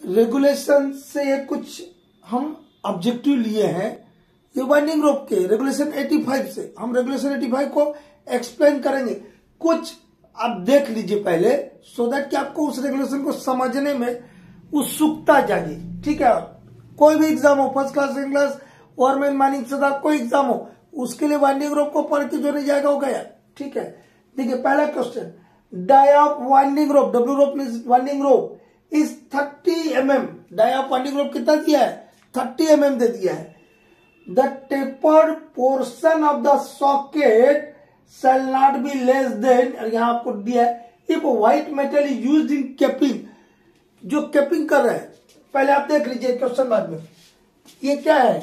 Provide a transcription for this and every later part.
Regulation से ये कुछ हम ऑब्जेक्टिव लिए हैं, ये वाइंडिंग रोप के रेगुलेशन 85 से हम रेगुलेशन 85 को एक्सप्लेन करेंगे। कुछ आप देख लीजिए पहले, सो दैट कि आपको उस रेगुलेशन को समझने में उत्सुकता जागे। ठीक है, कोई भी एग्जाम हो, first class, second class, overman, mining sardar, कोई एग्जाम हो, उसके लिए वाइंडिंग रोप को पढ़ के जो नहीं जाएगा वो गया। ठीक है, देखिए पहला question, dia of winding rope, W rope means winding rope is 30 mm। Dia of winding rope कितना दिया है? 30 mm दे दिया है। The tapered portion of the socket shall not be less than, और यहां आपको दिया है, if white metal is used in capping, जो कैपिंग कर रहे हैं, पहले आप देख लीजिए क्वेश्चन बाद में। ये क्या है?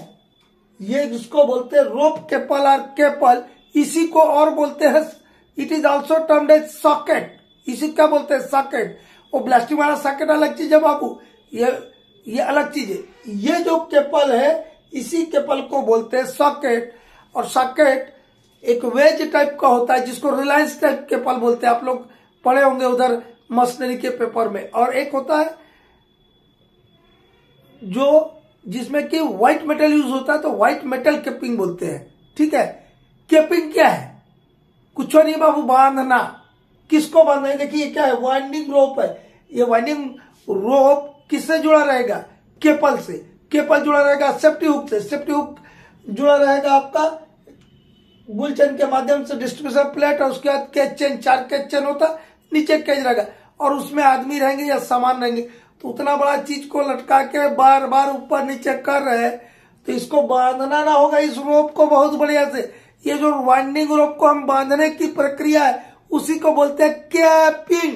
ये जिसको बोलते हैं रोप केपल और केपल, इसी को और बोलते हैं, it is also termed as socket. इसी क्या बोलते हैं? सॉकेट। वो ब्लास्टिंग वाला सॉकेट अलग चीज है बाबू, ये अलग चीज है। ये जो केपल है, इसी केपल को बोलते हैं सॉकेट। और सॉकेट एक वेज टाइप का होता है, जिसको रिलायंस टाइप केपल बोलते हैं, आप लोग पढ़े होंगे उधर मशीनरी के पेपर में। और एक होता है जो जिसमें कि व्हाइट मेटल यूज होता है, तो व्हाइट मेटल केपिंग बोलते हैं। ठीक है, केपिंग क्या है? कुछ नहीं बाबू, बांधना। किसको बांधना? देखिए क्या है, वाइंडिंग रोप है। ये वाइंडिंग रोप किससे जुड़ा रहेगा? केपल से। केपल जुड़ा रहेगा सेफ्टी हुक से। सेफ्टी हुक जुड़ा रहेगा आपका बुल चेन के माध्यम से डिस्ट्रीब्यूशन प्लेट, और उसके बाद केज चेन, 4 केज चेन होता, नीचे केज रहेगा, और उसमें आदमी रहेंगे या सामान रहेंगे। तो उतना बड़ा चीज को लटका के बार बार ऊपर नीचे कर रहे हैं, तो इसको बांधना ना होगा इस रोप को बहुत बढ़िया से। ये जो वाइंडिंग रोप को हम बांधने की प्रक्रिया है, उसी को बोलते हैं कैपिंग।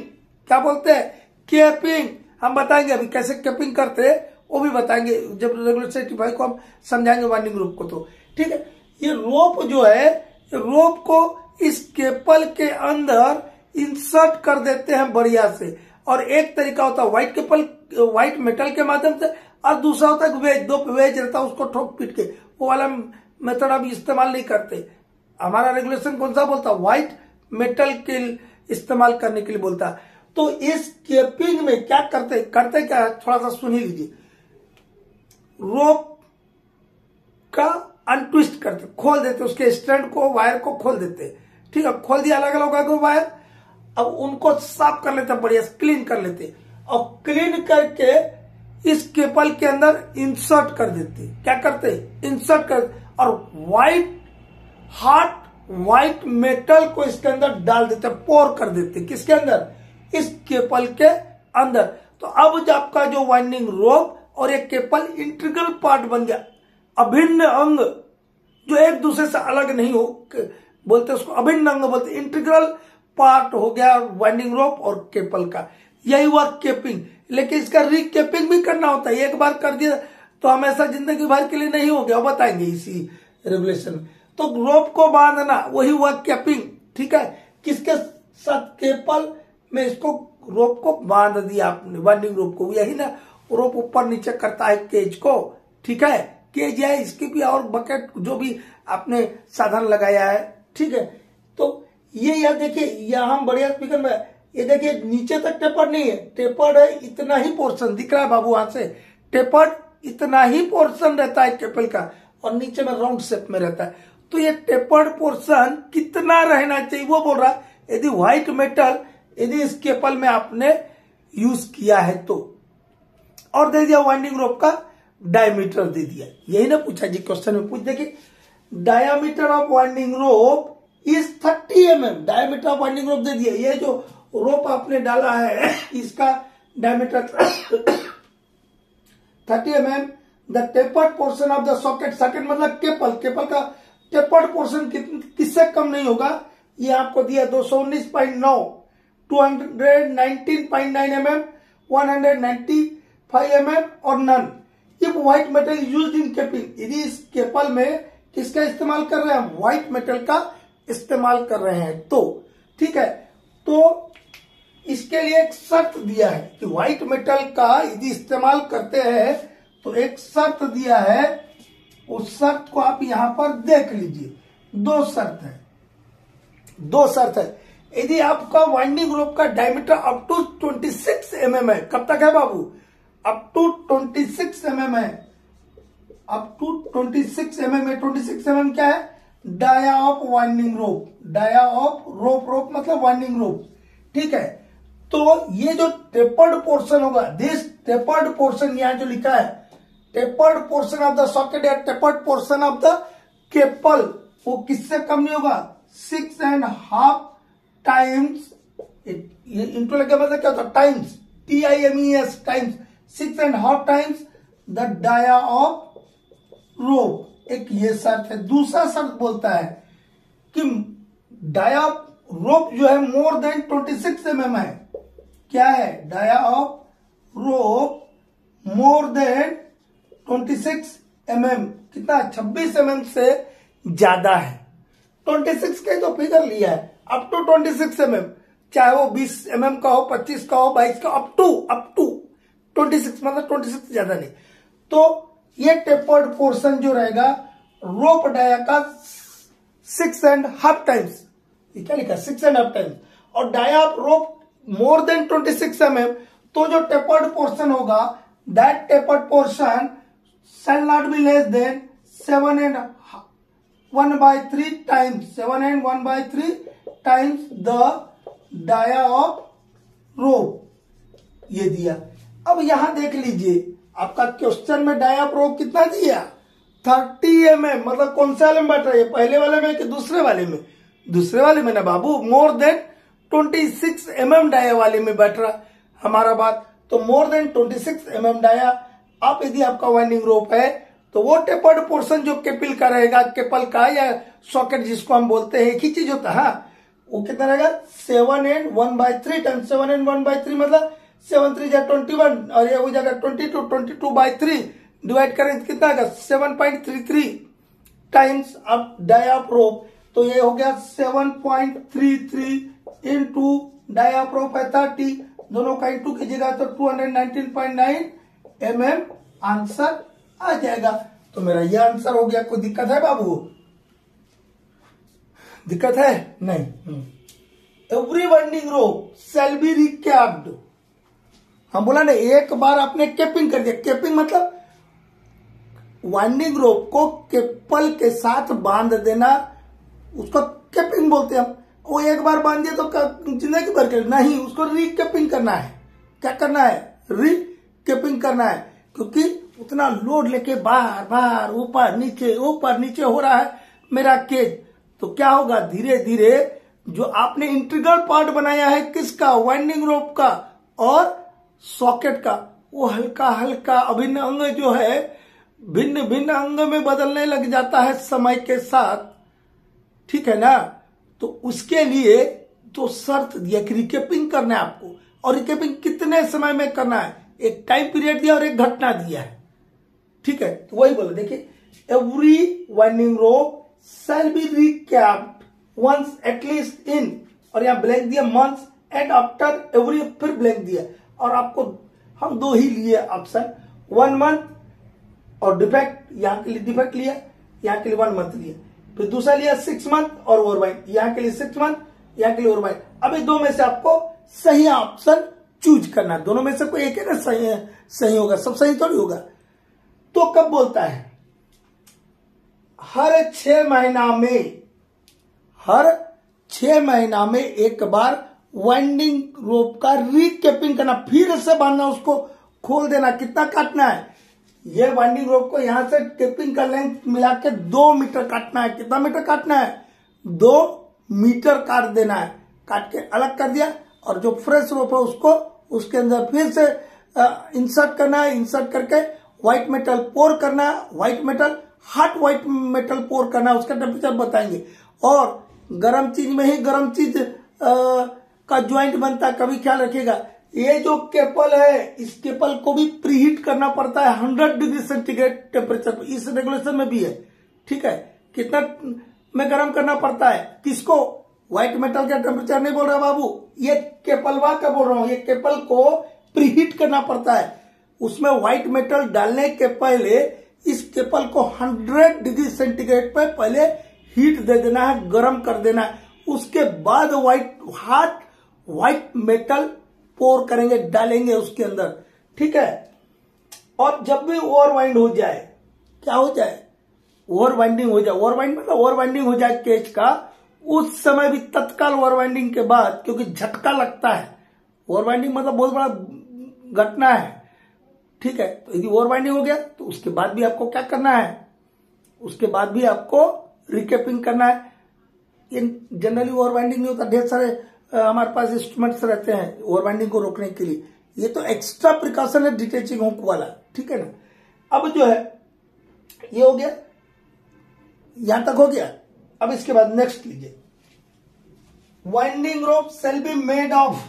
क्या बोलते हैं? कैपिंग। हम बताएंगे अभी कैसे कैपिंग करते हैं, वो भी बताएंगे जब रेगुलेशन 85 को हम समझाएंगे वाइंडिंग रोप को। तो ठीक है, ये रोप जो है, रोप को इस केपल के अंदर इंसर्ट कर देते हैं बढ़िया से। और एक तरीका होता है व्हाइट केपल, व्हाइट मेटल के माध्यम से, और दूसरा होता है वेज, 2 वेज रहता है, उसको ठोक पीट के। वो वाला मेथड अब इस्तेमाल नहीं करते। हमारा रेगुलेशन कौन सा बोलता है? व्हाइट मेटल के इस्तेमाल करने के लिए बोलता है। तो इस केपिंग में क्या करते क्या है, थोड़ा सा सुन ही लीजिए। रोप का अनट्विस्ट करते, खोल देते, उसके स्ट्रैंड को, वायर को खोल देते। ठीक है, खोल दिया अलग अलग वायर। अब उनको साफ कर लेते, बढ़िया क्लीन कर लेते, और क्लीन करके इस केपल के अंदर इंसर्ट कर देते। क्या करते? इंसर्ट कर, और व्हाइट मेटल को इसके अंदर डाल देते, पोर कर देते। किसके अंदर? इस केपल के अंदर। तो अब जो आपका जो वाइंडिंग रोप और एक केपल इंटीग्रल पार्ट बन गया, अभिन्न अंग, जो एक दूसरे से अलग नहीं हो, बोलते उसको अभिन्न अंग बोलते, इंटीग्रल पार्ट हो गया वाइंडिंग रोप और केपल का। यही हुआ केपिंग। लेकिन इसका रिकेपिंग भी करना होता है। एक बार कर दिया तो हमेशा जिंदगी भर के लिए नहीं हो गया, बताएंगे इसी रेगुलेशन में। तो रोप को बांधना वही हुआ कैपिंग। ठीक है, किसके साथ? केपल में इसको रोप को बांध दिया आपने, वाइंडिंग रोप को। यही ना, रोप ऊपर नीचे करता है केज को। ठीक है, केज है, इसकी भी और बकेट जो भी आपने साधन लगाया है। ठीक है, तो ये यार देखिए, यहां हम बढ़िया स्पीकर में, ये देखिए नीचे तक टेपर्ड नहीं है, टेपर्ड है इतना ही पोर्शन दिख रहा है बाबू। वहां से टेपर्ड इतना ही पोर्शन रहता है केपल का, और नीचे में राउंड शेप में रहता है। तो ये टेपर्ड पोर्शन कितना रहना चाहिए वो बोल रहा है। यदि व्हाइट मेटल यदि इस केपल में आपने यूज किया है तो। और दे दिया वाइंडिंग रोप का डायमीटर दे दिया, यही ना पूछा जी क्वेश्चन में। पूछ देखिए, diameter of winding rope is 30 mm। Diameter of winding rope दे दिया। ये जो रोप आपने डाला है इसका diameter 30 mm। The tapered portion of the socket, socket मतलब केपल, केपल का टेपर्ड पोर्शन किससे कम नहीं होगा? ये आपको दिया 219.9, 219.9 mm, 195 mm और none. If white metal used in capping, यदि इस केपल में किसका इस्तेमाल कर रहे हैं? व्हाइट मेटल का इस्तेमाल कर रहे हैं तो। ठीक है, तो इसके लिए एक शर्त दिया है कि व्हाइट मेटल का यदि इस्तेमाल करते हैं तो एक शर्त दिया है। उस शर्त को आप यहां पर देख लीजिए। 2 शर्त है, 2 शर्त है। यदि आपका वाइंडिंग रोप का डायमीटर अप टू 26 mm है, कब तक है बाबू? अप टू 26 mm है, अप टू 26 mm है। 26 mm क्या है? Dia of winding rope, dia of rope, rope मतलब वाइंडिंग रोप, ठीक है। तो ये जो टेपर्ड पोर्शन होगा, दिस टेपर्ड पोर्शन, यहां जो लिखा है tapered portion of the socket या tapered portion of the capel, वो किससे कम नहीं होगा? 6.5 टाइम्स, ये इंटू लगे मतलब क्या होता है? Times, TIMES, times, 6.5 times the dia of rope. एक ये शर्त है। दूसरा शर्त बोलता है कि डाया रोप जो है मोर देन 26 mm है। क्या है? Dia of rope more than 26 mm, कितना? 26 mm से ज्यादा है। 26 का तो फिगर लिया है, अप टू 26 mm, चाहे वो 20 mm का हो, 25 का हो, 22 का, अप टू 26, मतलब 26 से ज्यादा नहीं। तो ये टेपर्ड पोर्शन जो रहेगा रोप डाया का 6.5 टाइम्स, ये क्या लिखा? 6.5 टाइम्स। और dia of rope more than 26 mm, तो जो टेपर्ड पोर्शन होगा, that tapered portion shall not be less than 7 and 1/3 times, 7 and 1/3 times the dia of rope। ये दिया। अब यहां देख लीजिए, आपका क्वेश्चन में डाया ऑफ रोप कितना दिया? 30 mm, मतलब कौन से वाले में बैठ रहा है? पहले वाले में कि दूसरे वाले में? दूसरे वाले में ना बाबू, मोर देन 26 mm डाया वाले में बैठ रहा हमारा बात। तो मोर देन 26 mm डाया। अब यदि आपका वाइंडिंग रोप है तो वो टेपर्ड पोर्शन जो केपल का रहेगा, केपल का या सॉकेट जिसको हम बोलते हैं, एक ही चीज होता है, वो कितना रहेगा? 7 and 1/3 टाइम। 7 and 1/3 मतलब 7 3 जा 21, और ये हो जाएगा 22, 22/3 डिवाइड करें कितना आएगा? 7.33 टाइम्स अब डाया ऑफ रोप। तो ये हो गया 7.33 इंटू डाया ऑफ रोप है 30, दोनों का इंटू कीजिएगा तो 219.9 mm आंसर आ जाएगा। तो मेरा ये आंसर हो गया। कोई दिक्कत है बाबू? दिक्कत है? नहीं। Every winding rope shall be recapped, हम बोला ना, एक बार आपने केपिंग कर दिया। केपिंग मतलब वाइंडिंग रोप को केपल के साथ बांध देना, उसको केपिंग बोलते हैं हम। वो एक बार बांध दिया तो जिंदगी भर के नहीं, उसको रिकेपिंग करना है। क्या करना है? रिकेपिंग करना है, क्योंकि उतना लोड लेके बार बार ऊपर नीचे हो रहा है मेरा केज। तो क्या होगा? धीरे धीरे जो आपने इंटीग्रल पार्ट बनाया है किसका? वाइंडिंग रोप का और सॉकेट का, वो हल्का हल्का अभिन्न अंग जो है भिन्न भिन्न अंग में बदलने लग जाता है समय के साथ, ठीक है ना। तो उसके लिए तो शर्त दिया कि रिकेपिंग करना है आपको, और रिकेपिंग कितने समय में करना है? एक टाइम पीरियड दिया और एक घटना दिया है, ठीक है। तो वही बोलो, देखिए, every winding rope shall be recapped once at least in, और यहां ब्लैंक दिया मंथ्स, एंड आफ्टर एवरी, फिर ब्लैंक दिया। और आपको हम दो ही लिए ऑप्शन, 1 मंथ और डिफेक्ट, यहां के लिए डिफेक्ट लिया, यहां के लिए 1 मंथ लिया। फिर दूसरा लिया 6 मंथ और ओवरबाइंड, यहां के लिए 6 मंथ, यहां के लिए ओवरबाइंड। अभी दो में से आपको सही ऑप्शन चूज करना है। दोनों में से कोई एक है ना सही होगा, सब सही थोड़ी होगा। तो कब बोलता है? हर 6 महीना में एक बार वाइंडिंग रोप का रिकेपिंग करना, फिर से बांधना, उसको खोल देना। कितना काटना है? ये वाइंडिंग रोप को यहां से केपिंग का लेंथ मिला के 2 मीटर काटना है। कितना मीटर काटना है? 2 मीटर काट देना है। काट के अलग कर दिया, और जो फ्रेश रोप है उसको उसके अंदर फिर से इंसर्ट करना है। इंसर्ट करके व्हाइट मेटल पोर करना है, white metal, hot white metal pour करना है। उसका टेम्परेचर बताएंगे। और गर्म चीज में ही गर्म चीज का ज्वाइंट बनता है, कभी ख्याल रखिएगा। ये जो केपल है, इस केपल को भी प्रीहीट करना पड़ता है 100 डिग्री सेंटीग्रेड टेम्परेचर पर। इस रेगुलेशन में भी है, ठीक है। कितना में गर्म करना पड़ता है? किसको? व्हाइट मेटल का टेम्परेचर नहीं बोल रहा बाबू, ये केपलवा का बोल रहा हूं। ये केपल को प्रीहीट करना पड़ता है। उसमें व्हाइट मेटल डालने के पहले इस केपल को 100 डिग्री सेंटीग्रेड पर पहले हीट दे देना है, गर्म कर देना है। उसके बाद व्हाइट मेटल पोर करेंगे, डालेंगे उसके अंदर, ठीक है। और जब भी ओवर वाइंड हो जाए, क्या हो जाए, ओवर वाइंडिंग हो जाए, ओवर वाइंड मतलब ओवर वाइंडिंग हो जाए केज का, उस समय भी तत्काल ओवर वाइंडिंग के बाद, क्योंकि झटका लगता है, ओवर वाइंडिंग मतलब बहुत बड़ा घटना है, ठीक है। तो यदि ओवर वाइंडिंग हो गया तो उसके बाद भी आपको क्या करना है, उसके बाद भी आपको रिकेपिंग करना है। ये जनरली ओवर वाइंडिंग नहीं होता, ढेर सारे हमारे पास इंस्ट्रूमेंट्स रहते हैं ओवर वाइंडिंग को रोकने के लिए। ये तो एक्स्ट्रा प्रिकॉशन है डिटेचिंग हुक वाला, ठीक है ना। अब जो है ये हो गया, यहां तक हो गया। अब इसके बाद नेक्स्ट लीजिए, winding rope shall be made of,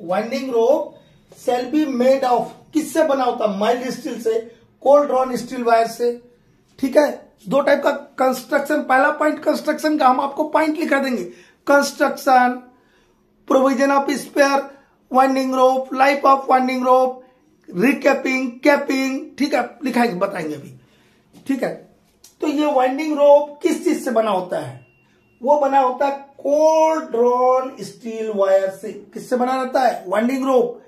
winding rope shall be made of, किससे बना होता है, माइल्ड स्टील से, कोल्ड ड्रॉन स्टील वायर से, ठीक है। दो टाइप का कंस्ट्रक्शन, पहला पॉइंट कंस्ट्रक्शन का हम आपको पॉइंट लिखा देंगे, construction, provision of spare winding rope, life of winding rope, recapping, capping, ठीक है, लिखाएंगे, बताएंगे अभी, ठीक है। तो ये वाइंडिंग रोप किस चीज से बना होता है, वो बना होता है कोल्ड ड्रॉन स्टील वायर से। किससे बना रहता है वाइंडिंग रोप,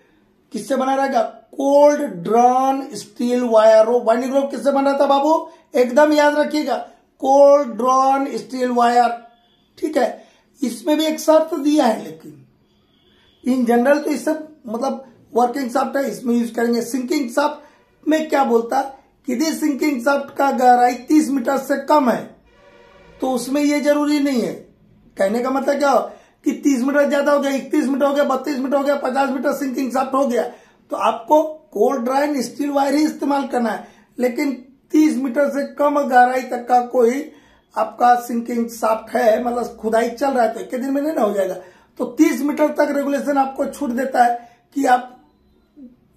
किससे बना रहेगा, cold drawn steel wire rope. Winding रोप किससे बना था बाबू, एकदम याद रखिएगा, कोल्ड ड्रॉन स्टील वायर, ठीक है। इसमें भी एक शर्त दिया है, लेकिन इन जनरल तो इससे मतलब वर्किंग शाफ्ट है, इसमें यूज करेंगे। सिंकिंग शाफ्ट में क्या बोलता है कि यदि सिंकिंग शाफ्ट का गहराई 30 मीटर से कम है तो उसमें ये जरूरी नहीं है। कहने का मतलब क्या हो कि 30 मीटर ज्यादा हो गया, 31 मीटर हो गया, 32 मीटर हो गया, 50 मीटर सिंकिंग शाफ्ट हो गया, तो आपको कोल्ड ड्रॉन स्टील वायर ही इस्तेमाल करना है। लेकिन 30 मीटर से कम गहराई तक का कोई आपका सिंकिंग शाफ्ट है, मतलब खुदाई चल रहा है, तो एक दिन में नहीं ना हो जाएगा। तो 30 मीटर तक रेगुलेशन आपको छूट देता है कि आप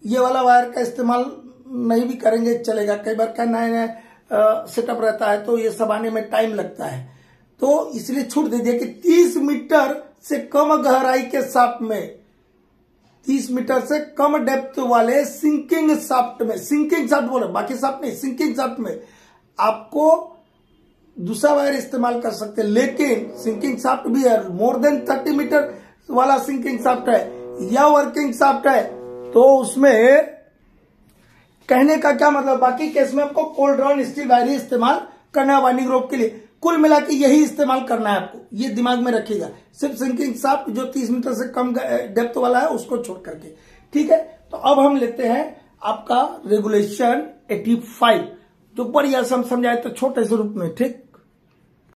ये वाला वायर का इस्तेमाल नहीं भी करेंगे चलेगा। कई बार क्या नया सेटअप रहता है तो ये सब आने में टाइम लगता है, तो इसलिए छूट दे दिया कि 30 मीटर से कम गहराई के शाफ्ट में, 30 मीटर से कम डेप्थ वाले सिंकिंग शाफ्ट में, सिंकिंग शाफ्ट बोले बाकी शाफ्ट नहीं, सिंकिंग शाफ्ट में आपको दूसरा वायर इस्तेमाल कर सकते हैं। लेकिन सिंकिंग शाफ्ट भी है, मोर देन 30 मीटर वाला सिंकिंग शाफ्ट है या वर्किंग शाफ्ट है, तो उसमें कहने का क्या मतलब, बाकी केस में आपको कोल्ड ड्रॉन स्टील वायर ही इस्तेमाल करना है वाइंडिंग रोप के लिए। कुल मिला के यही इस्तेमाल करना है आपको, ये दिमाग में रखिएगा। सिर्फ सिंकिंग शाफ्ट जो 30 मीटर से कम डेप्थ वाला है उसको छोड़ करके, ठीक है। तो अब हम लेते हैं आपका रेगुलेशन 85, जो बढ़िया से हम समझाए तो छोटे से रूप में, ठीक।